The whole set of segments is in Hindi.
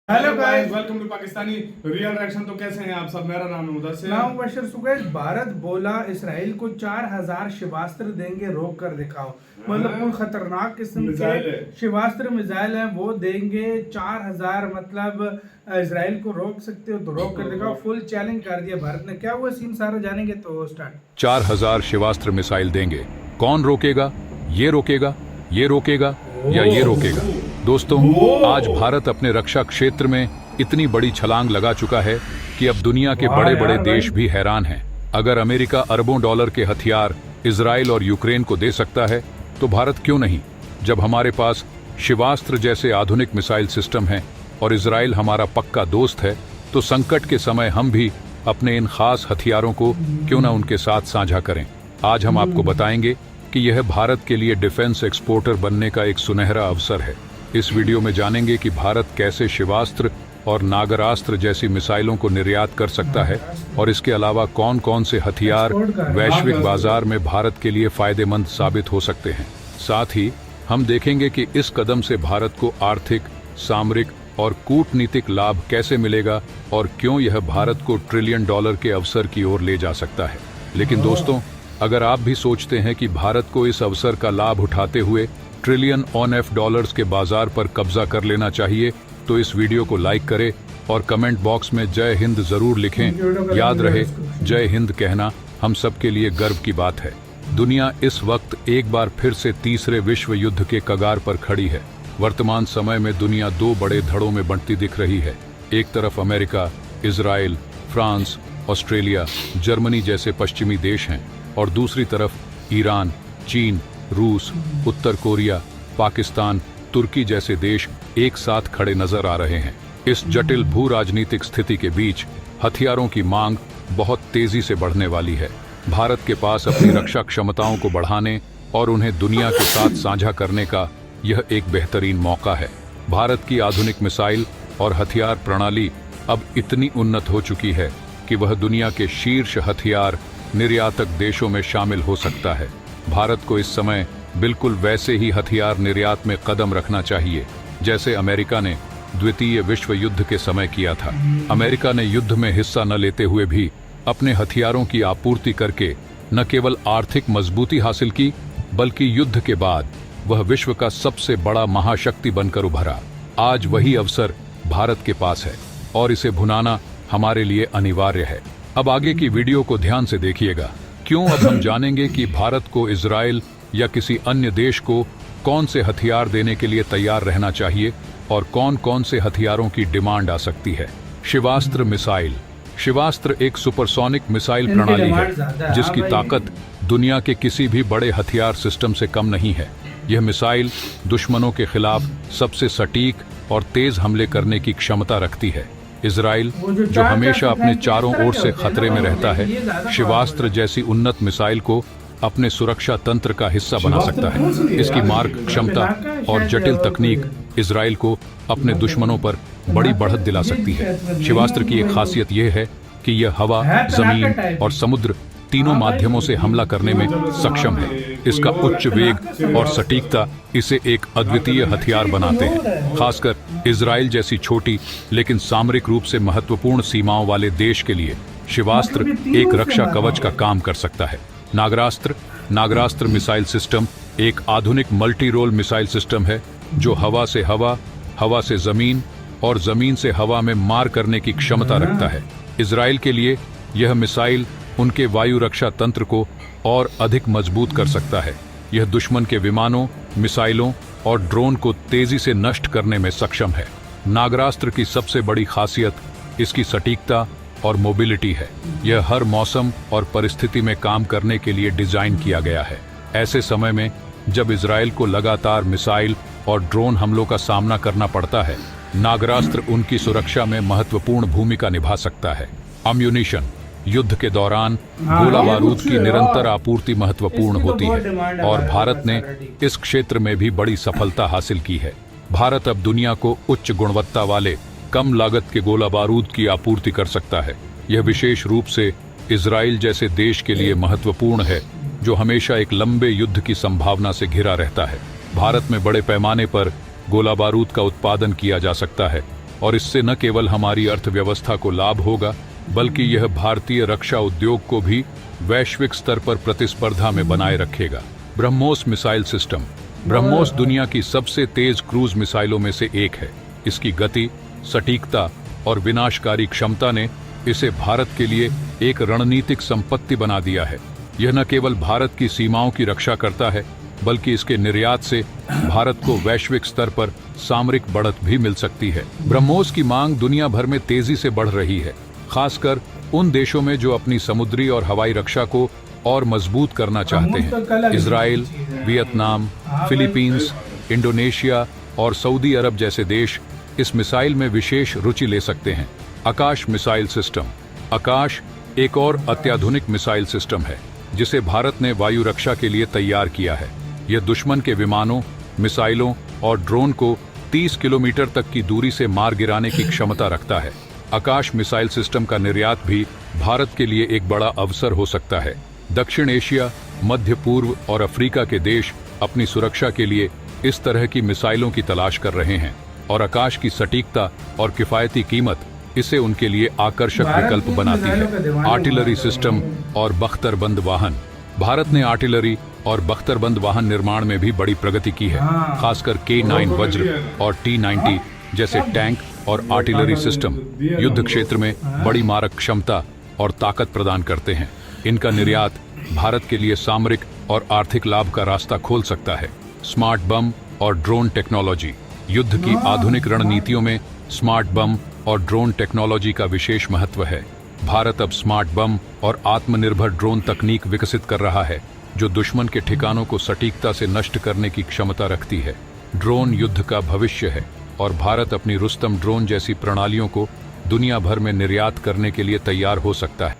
Hello guys, welcome to Pakistani real reaction. तो कैसे हैं आप सब? मेरा नाम है मुदस्सिर। नाम बशर सुगैश। भारत बोला इसराइल को 4000 शिवास्त्र देंगे, रोक कर दिखाओ। मतलब कोई खतरनाक किस्म के शिवास्त्र मिसाइल हैं वो देंगे 4000। मतलब इसराइल को रोक सकते हो तो रोक कर दिखाओ। फुल चैलेंज कर दिया भारत ने। क्या हुआ सीन सारा जानेंगे, तो स्टार्ट। 4000 शिवास्त्र मिसाइल देंगे। कौन रोकेगा? ये रोकेगा, ये रोकेगा या ये रोकेगा? दोस्तों, आज भारत अपने रक्षा क्षेत्र में इतनी बड़ी छलांग लगा चुका है कि अब दुनिया के बड़े बड़े देश भी हैरान हैं। अगर अमेरिका अरबों डॉलर के हथियार इजराइल और यूक्रेन को दे सकता है तो भारत क्यों नहीं? जब हमारे पास शिवास्त्र जैसे आधुनिक मिसाइल सिस्टम हैं और इजराइल हमारा पक्का दोस्त है, तो संकट के समय हम भी अपने इन खास हथियारों को क्यों न उनके साथ साझा करें। आज हम आपको बताएंगे कि यह भारत के लिए डिफेंस एक्सपोर्टर बनने का एक सुनहरा अवसर है। इस वीडियो में जानेंगे कि भारत कैसे शिवास्त्र और नागरास्त्र जैसी मिसाइलों को निर्यात कर सकता है और इसके अलावा कौन कौन से हथियार वैश्विक बाजार में भारत के लिए फायदेमंद साबित हो सकते हैं। साथ ही हम देखेंगे कि इस कदम से भारत को आर्थिक, सामरिक और कूटनीतिक लाभ कैसे मिलेगा और क्यों यह भारत को ट्रिलियन डॉलर के अवसर की ओर ले जा सकता है। लेकिन दोस्तों, अगर आप भी सोचते हैं कि भारत को इस अवसर का लाभ उठाते हुए ट्रिलियन ऑन एफ डॉलर्स के बाजार पर कब्जा कर लेना चाहिए, तो इस वीडियो को लाइक करें और कमेंट बॉक्स में जय हिंद जरूर लिखें। याद रहे, जय हिंद कहना हम सबके लिए गर्व की बात है। दुनिया इस वक्त एक बार फिर से तीसरे विश्व युद्ध के कगार पर खड़ी है। वर्तमान समय में दुनिया दो बड़े धड़ों में बंटती दिख रही है। एक तरफ America, Israel, France, Australia, Germany जैसे पश्चिमी देश हैं और दूसरी तरफ ईरान, चीन, रूस, उत्तर कोरिया, पाकिस्तान, तुर्की जैसे देश एक साथ खड़े नजर आ रहे हैं। इस जटिल भू राजनीतिक स्थिति के बीच हथियारों की मांग बहुत तेजी से बढ़ने वाली है। भारत के पास अपनी रक्षा क्षमताओं को बढ़ाने और उन्हें दुनिया के साथ साझा करने का यह एक बेहतरीन मौका है। भारत की आधुनिक मिसाइल और हथियार प्रणाली अब इतनी उन्नत हो चुकी है कि वह दुनिया के शीर्ष हथियार निर्यातक देशों में शामिल हो सकता है। भारत को इस समय बिल्कुल वैसे ही हथियार निर्यात में कदम रखना चाहिए जैसे अमेरिका ने द्वितीय विश्व युद्ध के समय किया था। अमेरिका ने युद्ध में हिस्सा न लेते हुए भी अपने हथियारों की आपूर्ति करके न केवल आर्थिक मजबूती हासिल की, बल्कि युद्ध के बाद वह विश्व का सबसे बड़ा महाशक्ति बनकर उभरा। आज वही अवसर भारत के पास है और इसे भुनाना हमारे लिए अनिवार्य है। अब आगे की वीडियो को ध्यान से देखिएगा, क्यों अब हम जानेंगे कि भारत को इजराइल या किसी अन्य देश को कौन से हथियार देने के लिए तैयार रहना चाहिए और कौन कौन से हथियारों की डिमांड आ सकती है। शिवास्त्र मिसाइल। शिवास्त्र एक सुपरसोनिक मिसाइल प्रणाली है जिसकी ताकत दुनिया के किसी भी बड़े हथियार सिस्टम से कम नहीं है। यह मिसाइल दुश्मनों के खिलाफ सबसे सटीक और तेज हमले करने की क्षमता रखती है। इजराइल, जो हमेशा अपने चारों ओर से खतरे में रहता है, शिवास्त्र जैसी उन्नत मिसाइल को अपने सुरक्षा तंत्र का हिस्सा बना सकता है। इसकी मार्क क्षमता और जटिल तकनीक इजराइल को अपने दुश्मनों पर बड़ी बढ़त दिला सकती है। शिवास्त्र की एक खासियत यह है कि यह हवा, जमीन और समुद्र तीनों माध्यमों से हमला करने में सक्षम है। इसका उच्च वेग और सटीकता इसे एक अद्वितीय हथियार बनाते हैं। खासकर इजराइल जैसी छोटी लेकिन सामरिक रूप से महत्वपूर्ण सीमाओं वाले देश के लिए शिवास्त्र एक रक्षा कवच का काम कर सकता है। नागरास्त्र। नागरास्त्र मिसाइल सिस्टम एक आधुनिक मल्टी रोल मिसाइल सिस्टम है जो हवा से हवा, हवा से जमीन और जमीन से हवा में मार करने की क्षमता रखता है। इजराइल के लिए यह मिसाइल उनके वायु रक्षा तंत्र को और अधिक मजबूत कर सकता है। यह दुश्मन के विमानों, मिसाइलों और ड्रोन को तेजी से नष्ट करने में सक्षम है। नागरास्त्र की सबसे बड़ी खासियत इसकी सटीकता और मोबिलिटी है। यह हर मौसम और परिस्थिति में काम करने के लिए डिजाइन किया गया है। ऐसे समय में जब इजराइल को लगातार मिसाइल और ड्रोन हमलों का सामना करना पड़ता है, नागरास्त्र उनकी सुरक्षा में महत्वपूर्ण भूमिका निभा सकता है। अम्यूनिशन। युद्ध के दौरान गोला बारूद की निरंतर आपूर्ति महत्वपूर्ण होती है और भारत ने इस क्षेत्र में भी बड़ी सफलता हासिल की है। भारत अब दुनिया को उच्च गुणवत्ता वाले, कम लागत के गोला बारूद की आपूर्ति कर सकता है। यह विशेष रूप से इजराइल जैसे देश के लिए महत्वपूर्ण है जो हमेशा एक लंबे युद्ध की संभावना से घिरा रहता है। भारत में बड़े पैमाने पर गोला बारूद का उत्पादन किया जा सकता है और इससे न केवल हमारी अर्थव्यवस्था को लाभ होगा बल्कि यह भारतीय रक्षा उद्योग को भी वैश्विक स्तर पर प्रतिस्पर्धा में बनाए रखेगा। BrahMos missile system. ब्रह्मोस दुनिया की सबसे तेज क्रूज मिसाइलों में से एक है। इसकी गति, सटीकता और विनाशकारी क्षमता ने इसे भारत के लिए एक रणनीतिक संपत्ति बना दिया है। यह न केवल भारत की सीमाओं की रक्षा करता है बल्कि इसके निर्यात से भारत को वैश्विक स्तर पर सामरिक बढ़त भी मिल सकती है। ब्रह्मोस की मांग दुनिया भर में तेजी से बढ़ रही है, खासकर उन देशों में जो अपनी समुद्री और हवाई रक्षा को और मजबूत करना चाहते हैं। इजराइल, वियतनाम, फिलीपींस, इंडोनेशिया और सऊदी अरब जैसे देश इस मिसाइल में विशेष रुचि ले सकते हैं। आकाश मिसाइल सिस्टम। आकाश एक और अत्याधुनिक मिसाइल सिस्टम है जिसे भारत ने वायु रक्षा के लिए तैयार किया है। यह दुश्मन के विमानों, मिसाइलों और ड्रोन को 30 किलोमीटर तक की दूरी से मार गिराने की क्षमता रखता है। आकाश मिसाइल सिस्टम का निर्यात भी भारत के लिए एक बड़ा अवसर हो सकता है। दक्षिण एशिया, मध्य पूर्व और अफ्रीका के देश अपनी सुरक्षा के लिए इस तरह की मिसाइलों की तलाश कर रहे हैं और आकाश की सटीकता और किफायती कीमत इसे उनके लिए आकर्षक विकल्प बनाती है। आर्टिलरी सिस्टम और बख्तरबंद वाहन। भारत ने आर्टिलरी और बख्तरबंद वाहन निर्माण में भी बड़ी प्रगति की है, खासकर K9 वज्र और T90 जैसे टैंक और आर्टिलरी सिस्टम युद्ध क्षेत्र में बड़ी मारक क्षमता और ताकत प्रदान करते हैं। इनका निर्यात भारत के लिए सामरिक और आर्थिक लाभ का रास्ता खोल सकता है। स्मार्ट बम और ड्रोन टेक्नोलॉजी। युद्ध की आधुनिक रणनीतियों में स्मार्ट बम और ड्रोन टेक्नोलॉजी का विशेष महत्व है। भारत अब स्मार्ट बम और आत्मनिर्भर ड्रोन तकनीक विकसित कर रहा है जो दुश्मन के ठिकानों को सटीकता से नष्ट करने की क्षमता रखती है। ड्रोन युद्ध का भविष्य है और भारत अपनी रुस्तम ड्रोन जैसी प्रणालियों को दुनिया भर में निर्यात करने के लिए तैयार हो सकता है।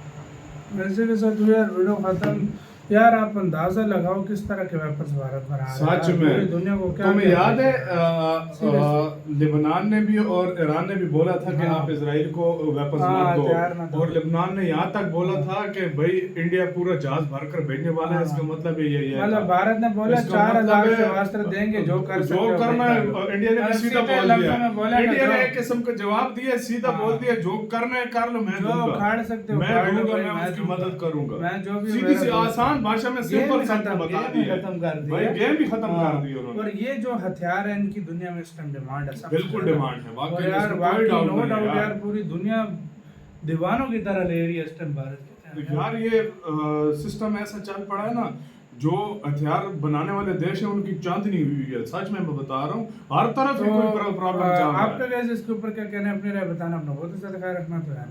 वैसे के साथ यार वीडियो खत्म। यार आप अंदाजा लगाओ किस तरह के वेपन्स भारत बना रहा है। सच में दुनिया को क्या तुम्हें याद है लेबनान ने भी और ईरान ने भी बोला था कि आप इजराइल को वेपन्स मत दो, और लेबनान ने यहाँ तक बोला था कि भाई इंडिया पूरा जहाज भरकर भेजने वाला है। इसका मतलब यही है, मतलब भारत ने बोला 4000 शस्त्र देंगे जो करना है। इंडिया ने भी सीधा बोल दिया, इंडिया ने एक किस्म का जवाब दिया, सीधा बोल दिया जो करना है कर लो, मैं उखाड़ सकते हो, मैं दूंगा, मैं उसकी मदद करूंगा। मैं जो भी सीधी सी आसान भाषा में सिंपल खत्म बता दिया, खत्म कर दिया भाई गेम भी खत्म कर दिया उन्होंने। और ये जो हथियार है इनकी दुनिया में इस टाइम डिमांड है, बिल्कुल डिमांड है वाकई यार, वाकई नो डाउट यार, पूरी दुनिया दीवानों की तरह ले रही है इस टाइम भारत के। यार ये सिस्टम ऐसा चल पड़ा है ना, जो हथियार बनाने वाले देश हैं उनकी चांदनी हुई है। सच में मैं बता रहा हूँ, हर तरफ कोई प्रॉब्लम चल रहा है। आपका कैसे इसके ऊपर क्या कहना है, अपनी राय बताना, अपना बहुत ख्याल रखना तो है।